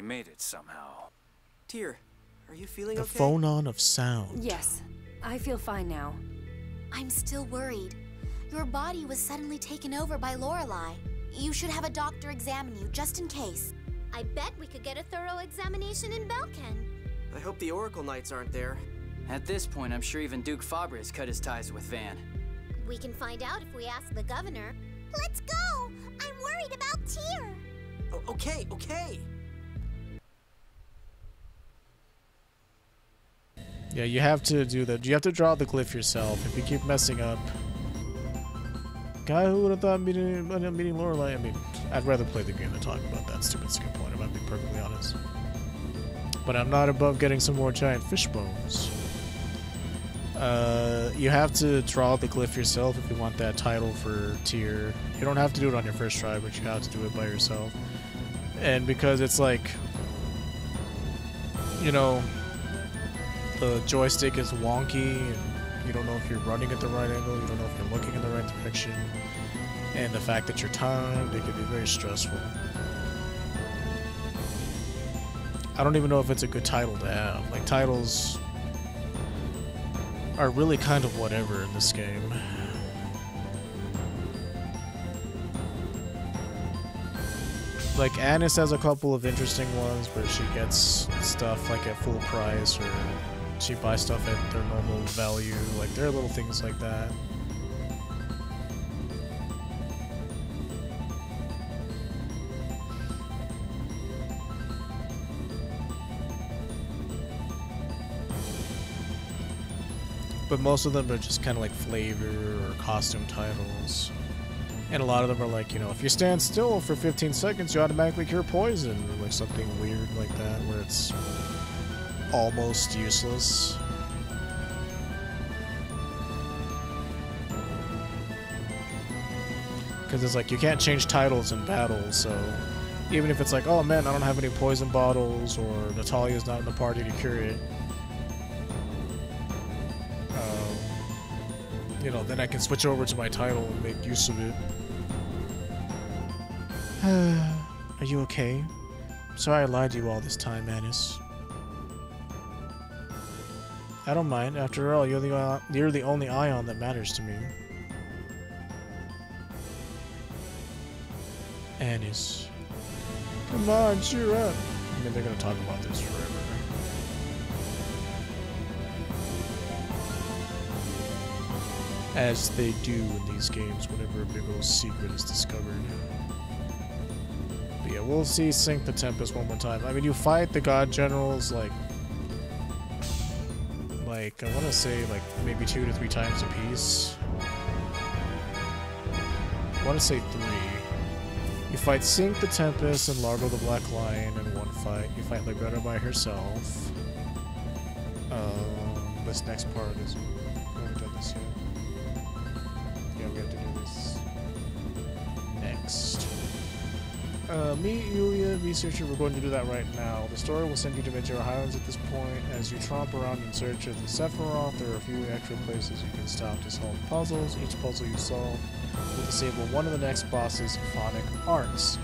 We made it somehow. Tyr, are you feeling The okay? phonon of sound. Yes, I feel fine now. I'm still worried. Your body was suddenly taken over by Lorelei. You should have a doctor examine you, just in case. I bet we could get a thorough examination in Belken. I hope the Oracle Knights aren't there. At this point, I'm sure even Duke Fabre has cut his ties with Van. We can find out if we ask the governor. Let's go! I'm worried about Tyr. Oh, okay. Yeah, you have to do that. You have to draw the glyph yourself. If you keep messing up. Guy who would have thought meeting Lorelei. I mean, I'd rather play the game than talk about that stupid skill point, if I'm being perfectly honest. But I'm not above getting some more giant fish bones. You have to draw the glyph yourself if you want that title for Tyr. You don't have to do it on your first try, but you have to do it by yourself. And because it's like, you know, the joystick is wonky, and you don't know if you're running at the right angle, you don't know if you're looking in the right direction, and the fact that you're timed, it can be very stressful. I don't even know if it's a good title to have. Like, titles are really kind of whatever in this game. Like, Annis has a couple of interesting ones where she gets stuff like at full price, or she buys stuff at their normal value. Like, there are little things like that. But most of them are just kind of like flavor or costume titles. And a lot of them are like, you know, if you stand still for 15 seconds, you automatically cure poison, or like something weird like that, where it's almost useless. Because it's like, you can't change titles in battle, so even if it's like, oh man, I don't have any poison bottles, or Natalia's not in the party to cure it, you know, then I can switch over to my title and make use of it. Are you okay? Sorry I lied to you all this time, Annis. I don't mind. After all, you're the only Ion that matters to me. Annis. Come on, cheer up. I mean, they're gonna talk about this forever. As they do in these games whenever a big old secret is discovered. But yeah, we'll see Sink the Tempest one more time. I mean, you fight the God Generals like I want to say like maybe 2 to 3 times a piece. I want to say 3. You fight Sink the Tempest and Largo the Black Lion in one fight. You fight Legreta by herself. This next part is... we haven't done this yet. Yeah, we have to do this next. Meet Yulia, researcher. We're going to do that right now. The story will send you to Ventura Highlands at this point. As you tromp around in search of the Sephiroth, there are a few extra places you can stop to solve puzzles. Each puzzle you solve will disable one of the next boss's phonic arts.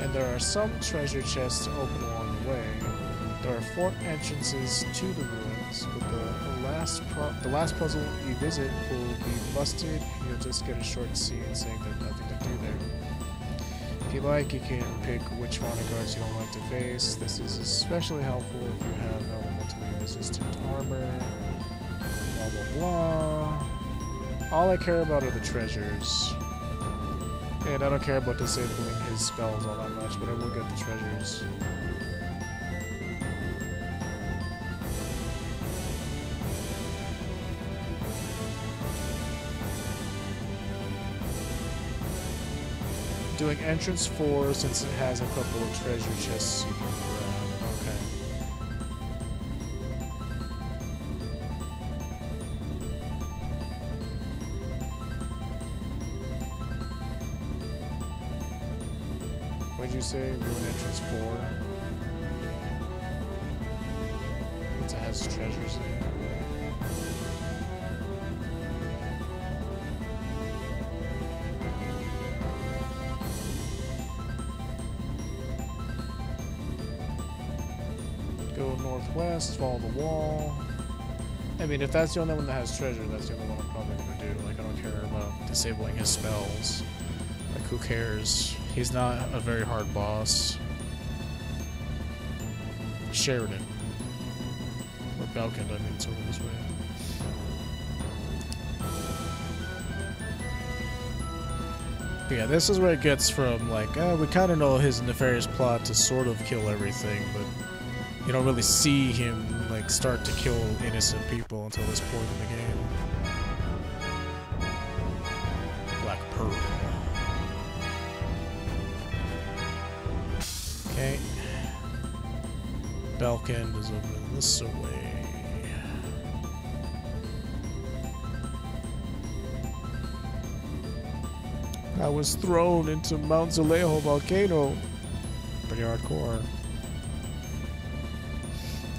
And there are some treasure chests to open along the way. There are 4 entrances to the ruins, but the last puzzle you visit will be busted. You'll just get a short scene saying there's nothing to do there. If you like, you can pick which phonic arts you don't like to face. This is especially helpful if you have elementally resistant armor. Blah blah blah. All I care about are the treasures. And I don't care about disabling his spells all that much, but I will get the treasures. Doing entrance 4 since it has a couple of treasure chests you can grab. Okay. What did you say? Ruin entrance 4? Since it has treasures in it. northwest, follow the wall. I mean, if that's the only one that has treasure, that's the only one I'm probably gonna do. Like, I don't care about disabling his spells. Like, who cares? He's not a very hard boss. Sheridan. Or Belkin, I mean, sort of this way. But yeah, this is where it gets from, like, we kind of know his nefarious plot to sort of kill everything, but you don't really see him, like, start to kill innocent people until this point in the game. Black Pearl. Okay. Belkin is over this way. I was thrown into Mount Zalejo volcano. Pretty hardcore.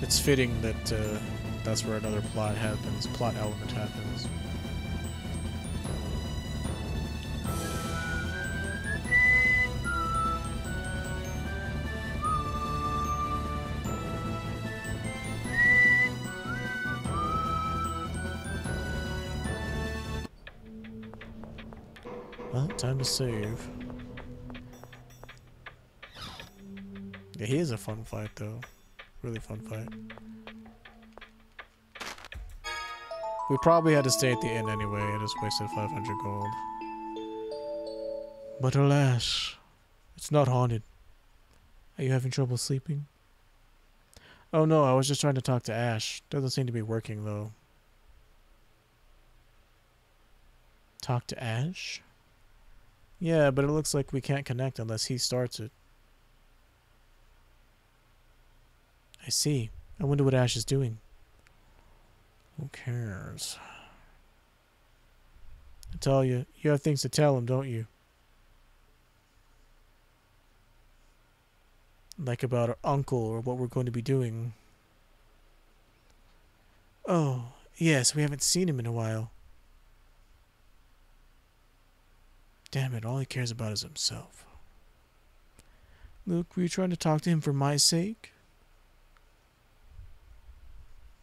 It's fitting that that's where another plot happens. Plot element happens. Well, time to save. Yeah, he is a fun fight, though. Really fun fight. We probably had to stay at the inn anyway. I just wasted 500 gold. But alas, it's not haunted. Are you having trouble sleeping? Oh no, I was just trying to talk to Ash. Doesn't seem to be working, though. Talk to Ash? Yeah, but it looks like we can't connect unless he starts it. I see. I wonder what Ash is doing. Who cares? I tell you, you have things to tell him, don't you? Like about our uncle or what we're going to be doing. Oh, yes, we haven't seen him in a while. Damn it, all he cares about is himself. Luke, were you trying to talk to him for my sake?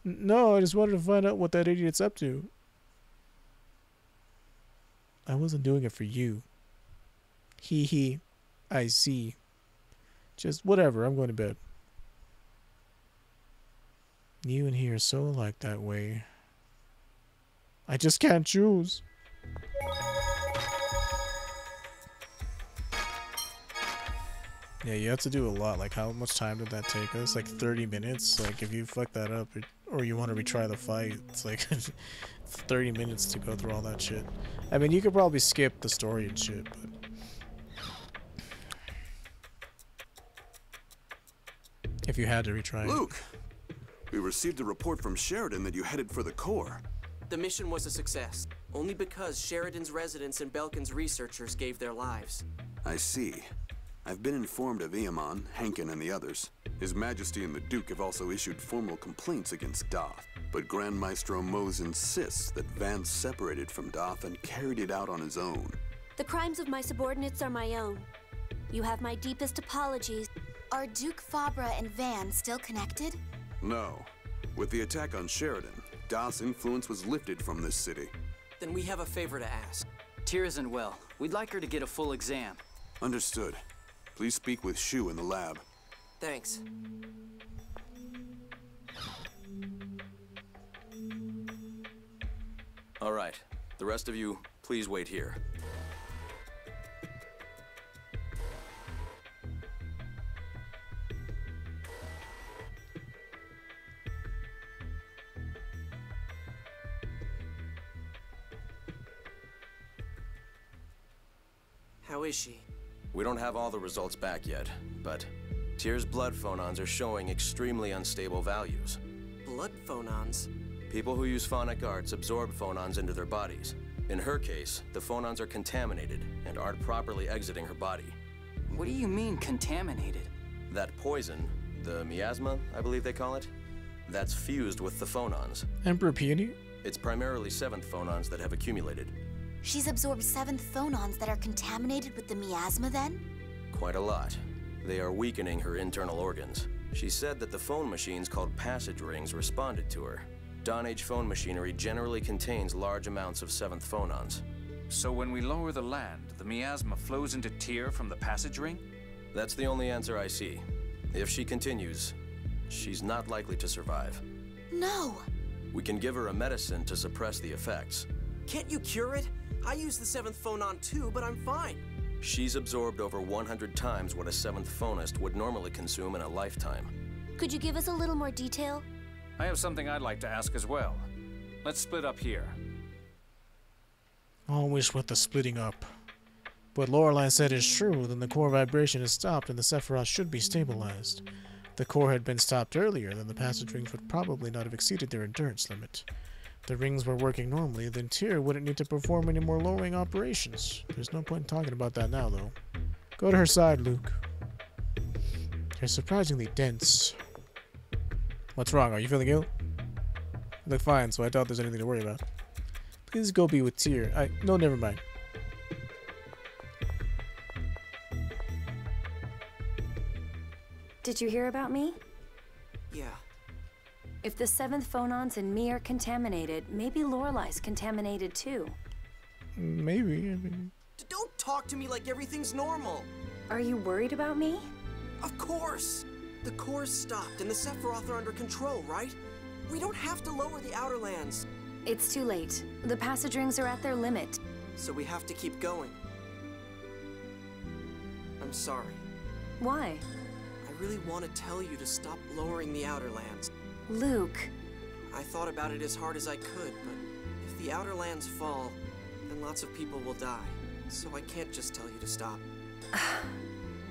No, I just wanted to find out what that idiot's up to. I wasn't doing it for you. Hee hee. I see. Just whatever, I'm going to bed. You and he are so alike that way. I just can't choose. Yeah, you have to do a lot. Like, how much time did that take us? Like 30 minutes? Like, if you fuck that up, or you want to retry the fight, it's like 30 minutes to go through all that shit. I mean, you could probably skip the story and shit, but... if you had to retry it. Luke! We received a report from Sheridan that you headed for the core. The mission was a success, only because Sheridan's residents and Belkin's researchers gave their lives. I see. I've been informed of Eamon, Hankin, and the others. His Majesty and the Duke have also issued formal complaints against Doth, but Grand Maestro Mose insists that Vance separated from Doth and carried it out on his own. The crimes of my subordinates are my own. You have my deepest apologies. Are Duke Fabra and Van still connected? No. With the attack on Sheridan, Doth's influence was lifted from this city. Then we have a favor to ask. Tyr isn't well. We'd like her to get a full exam. Understood. Please speak with Shu in the lab. Thanks. All right. The rest of you, please wait here. How is she? We don't have all the results back yet, but Tyr's blood phonons are showing extremely unstable values. Blood phonons? People who use phonic arts absorb phonons into their bodies. In her case, the phonons are contaminated and aren't properly exiting her body. What do you mean, contaminated? That poison, the miasma, I believe they call it, that's fused with the phonons. Emperor Peony? It's primarily 7th phonons that have accumulated. She's absorbed 7th phonons that are contaminated with the miasma then? Quite a lot. They are weakening her internal organs. She said that the phone machines called passage rings responded to her. Dawn-Age phone machinery generally contains large amounts of 7th phonons. So when we lower the land, the miasma flows into Tyr from the passage ring? That's the only answer I see. If she continues, she's not likely to survive. No! We can give her a medicine to suppress the effects. Can't you cure it? I use the 7th phonon too, but I'm fine. She's absorbed over 100 times what a 7th phonist would normally consume in a lifetime. Could you give us a little more detail? I have something I'd like to ask as well. Let's split up here. Always with the splitting up. What Lorelei said is true, then the core vibration is stopped and the Sephiroth should be stabilized. If the core had been stopped earlier, then the passage rings would probably not have exceeded their endurance limit. If the rings were working normally, then Tyr wouldn't need to perform any more lowering operations. There's no point in talking about that now, though. Go to her side, Luke. You're surprisingly dense. What's wrong? Are you feeling ill? You look fine, so I doubt there's anything to worry about. Please go be with Tyr. No, never mind. Did you hear about me? Yeah. If the 7th phonons in me are contaminated, maybe Lorelei's contaminated too. Maybe. I mean... Don't talk to me like everything's normal. Are you worried about me? Of course. The core's stopped and the Sephiroth are under control, right? We don't have to lower the outer lands. It's too late. The passage rings are at their limit. So we have to keep going. I'm sorry. Why? I really want to tell you to stop lowering the outer lands. Luke. I thought about it as hard as I could, but if the outer lands fall, then lots of people will die. So I can't just tell you to stop.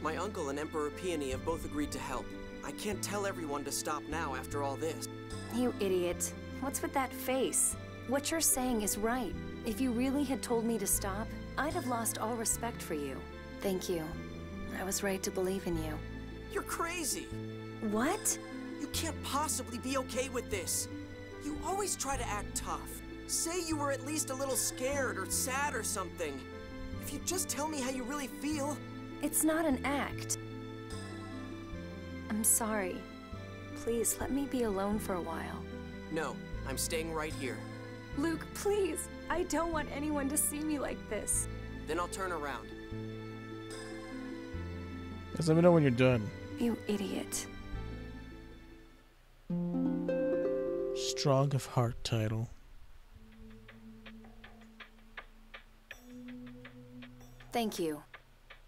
My uncle and Emperor Peony have both agreed to help. I can't tell everyone to stop now after all this. You idiot. What's with that face? What you're saying is right. If you really had told me to stop, I'd have lost all respect for you. Thank you. I was right to believe in you. You're crazy. What? You can't possibly be okay with this. You always try to act tough. Say you were at least a little scared or sad or something. If you just tell me how you really feel... It's not an act. I'm sorry. Please, let me be alone for a while. No, I'm staying right here. Luke, please. I don't want anyone to see me like this. Then I'll turn around. Just let me know when you're done. You idiot. Strong of Heart title. Thank you.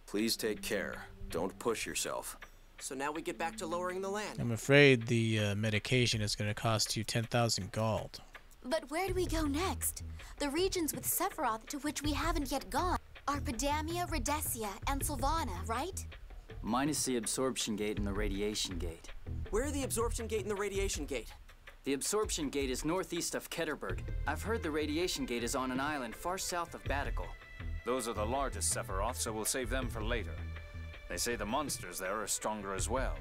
Please take care. Don't push yourself. So now we get back to lowering the land. I'm afraid the medication is going to cost you 10,000 gold. But where do we go next? The regions with Sephiroth to which we haven't yet gone are Pedamia, Rhodesia, and Sylvana, right? Minus the absorption gate and the radiation gate. Where are the absorption gate and the radiation gate? The absorption gate is northeast of Ketterberg. I've heard the radiation gate is on an island far south of Batical. Those are the largest Sephiroth, so we'll save them for later. They say the monsters there are stronger as well.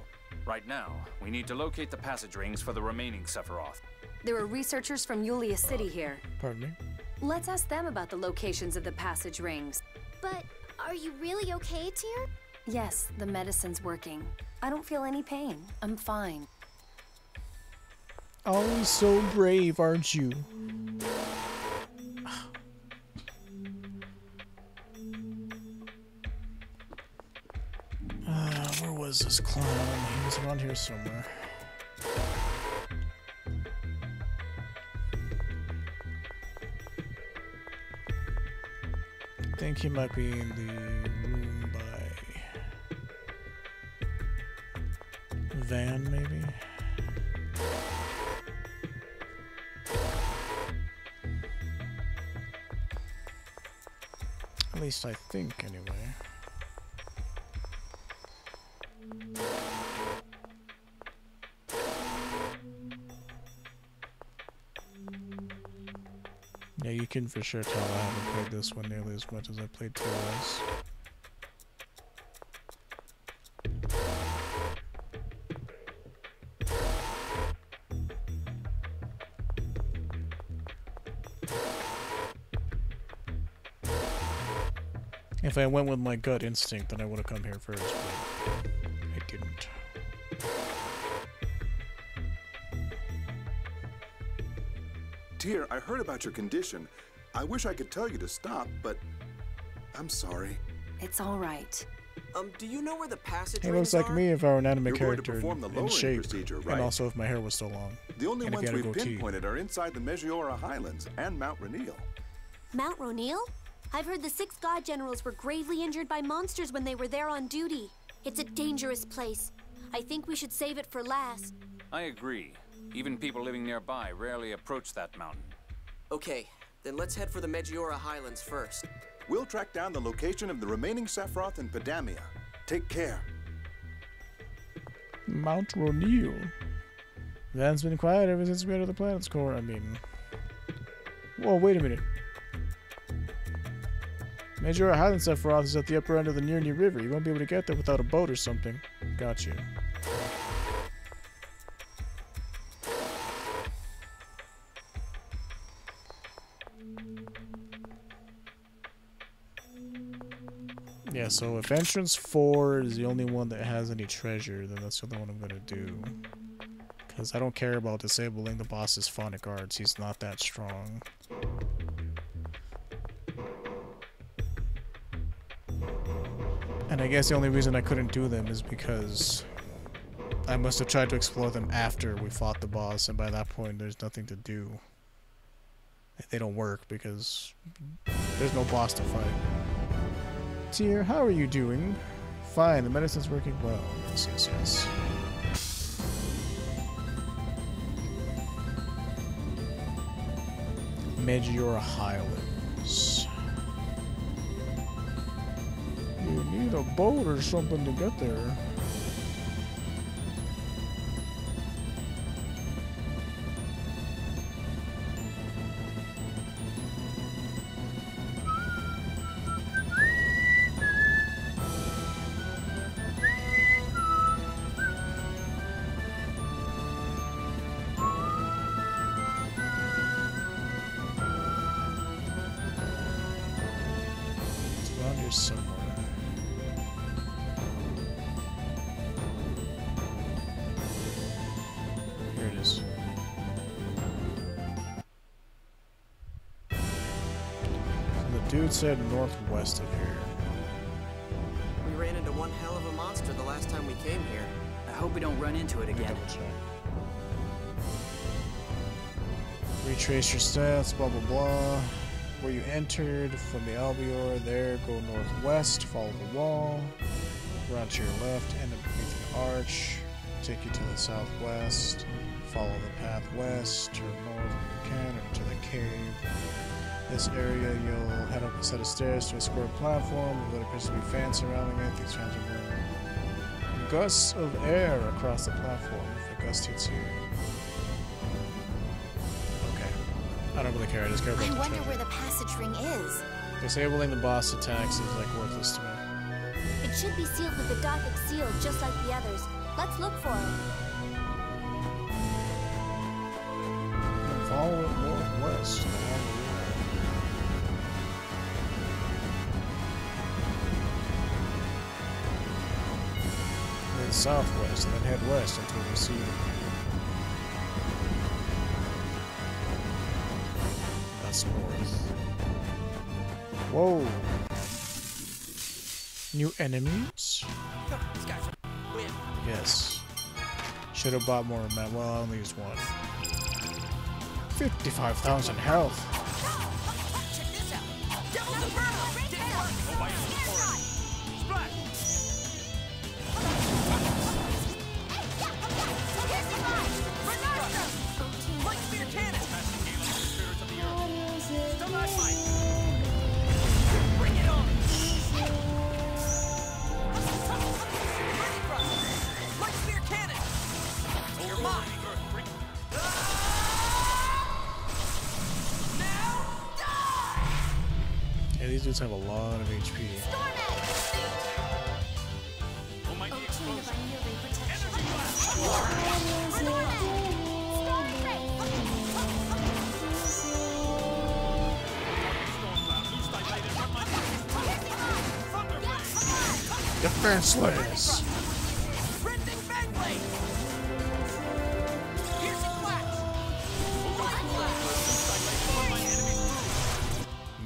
Right now, we need to locate the passage rings for the remaining Sephiroth. There are researchers from Yulia City here. Pardon me? Let's ask them about the locations of the passage rings. But are you really okay, Tyr? Yes, the medicine's working. I don't feel any pain. I'm fine. Always so brave, aren't you? Where was this clown? He was around here somewhere. I think he might be in the room by Van, maybe? At least I think, anyway. Yeah, you can for sure tell I haven't played this one nearly as much as I played Twice. If I went with my gut instinct, then I would have come here first, but I didn't. Dear, I heard about your condition. I wish I could tell you to stop, but I'm sorry. It's all right. Do you know where the passage He rings looks like are? me if I were an anime You're going to character perform the in lowering shape, procedure, and right? also if my hair was still long. The only and ones if you had a we've goatee. pinpointed are inside the Megiora Highlands and Mount Rainiel. Mount Rainiel? I've heard the 6 god generals were gravely injured by monsters when they were there on duty. It's a dangerous place. I think we should save it for last. I agree. Even people living nearby rarely approach that mountain. Okay, then let's head for the Megiora Highlands first. We'll track down the location of the remaining Sephiroth in Pedamia. Take care. Mount Rainiel. Van's been quiet ever since we entered the planet's core. I mean... Whoa, wait a minute. Megiora Highland Sephiroth is at the upper end of the Nirni River. You won't be able to get there without a boat or something. Got you. Yeah, so if entrance 4 is the only one that has any treasure, then that's the only one I'm gonna do. Because I don't care about disabling the boss's phonic arts, he's not that strong. And I guess the only reason I couldn't do them is because I must have tried to explore them after we fought the boss, and by that point there's nothing to do. They don't work because there's no boss to fight. Dear, how are you doing? Fine, the medicine's working well. Yes, yes, yes. Megiora Highlands. You need a boat or something to get there. Somewhere. Here it is. So the dude said northwest of here. We ran into one hell of a monster the last time we came here. I hope we don't run into it again. Retrace your stats, blah blah blah. Where you entered from the Albior, there, go northwest, follow the wall, run to your left, end up beneath an arch, take you to the southwest, follow the path west, turn north when you can, into the cave. This area, you'll head up a set of stairs to a square platform, with what appears to be fans surrounding it. These fans are blowing gusts of air across the platform. If a gust hits you, I don't really care, I just care about the I wonder treasure. where the passage ring is. Disabling the boss attacks is like worthless to me. It should be sealed with the Gothic seal, just like the others. Let's look for it. And follow it northwest. Then southwest, and then head west until we see that's north. Whoa! New enemies? These guys win. Yes. Should have bought more map. Well, I only used one. 55,000 health. Check this out. Devil Inferno! Didn't work. Splash! Light spear cannon! Stalagmite! Bring it on! Light spear cannon! You're mine! Now die! Yeah, these dudes have a lot of HP. Defenseless! Rending Bangblade! Piercing Flash!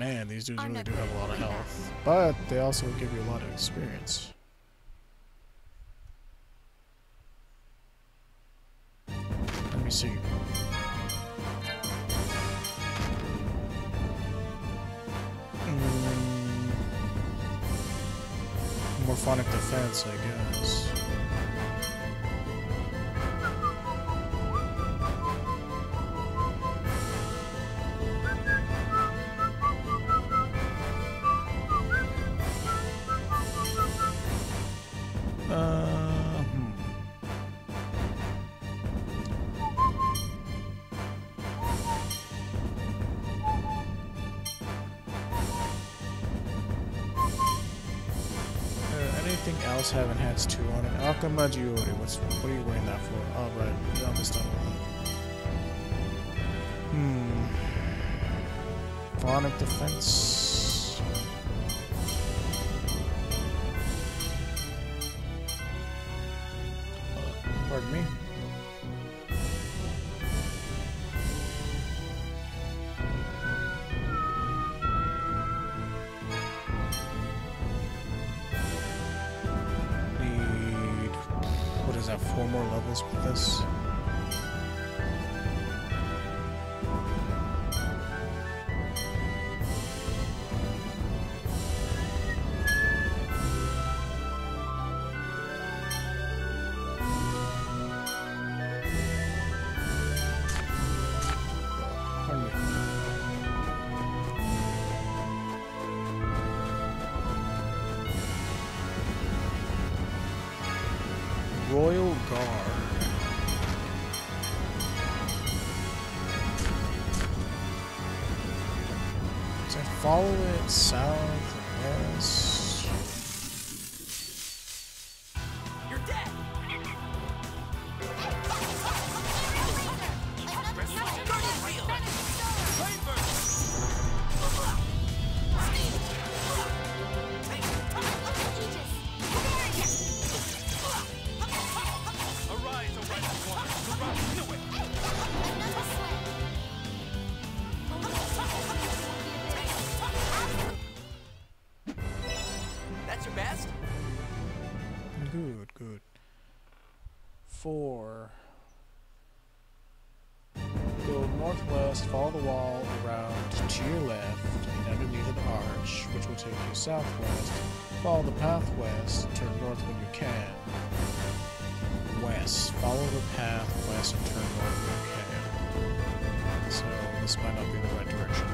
Man, these dudes really do have a lot of health. But they also give you a lot of experience. Let me see. Morphonic defense, I guess. Anything else have enhanced 2 on it? Alchema Giori, what are you wearing that for? Oh, right, you're almost done with that. Phonic defense. Pardon me. Is that 4 more levels with this? Pardon me. Royal Guard. So I follow it south and west. You're dead! That's your best? Good, good. 4. Go northwest, follow the wall around to your left and underneath an arch, which will take you southwest. Follow the path west, turn north when you can. West. Follow the path west and turn north when you can. So this might not be the right direction.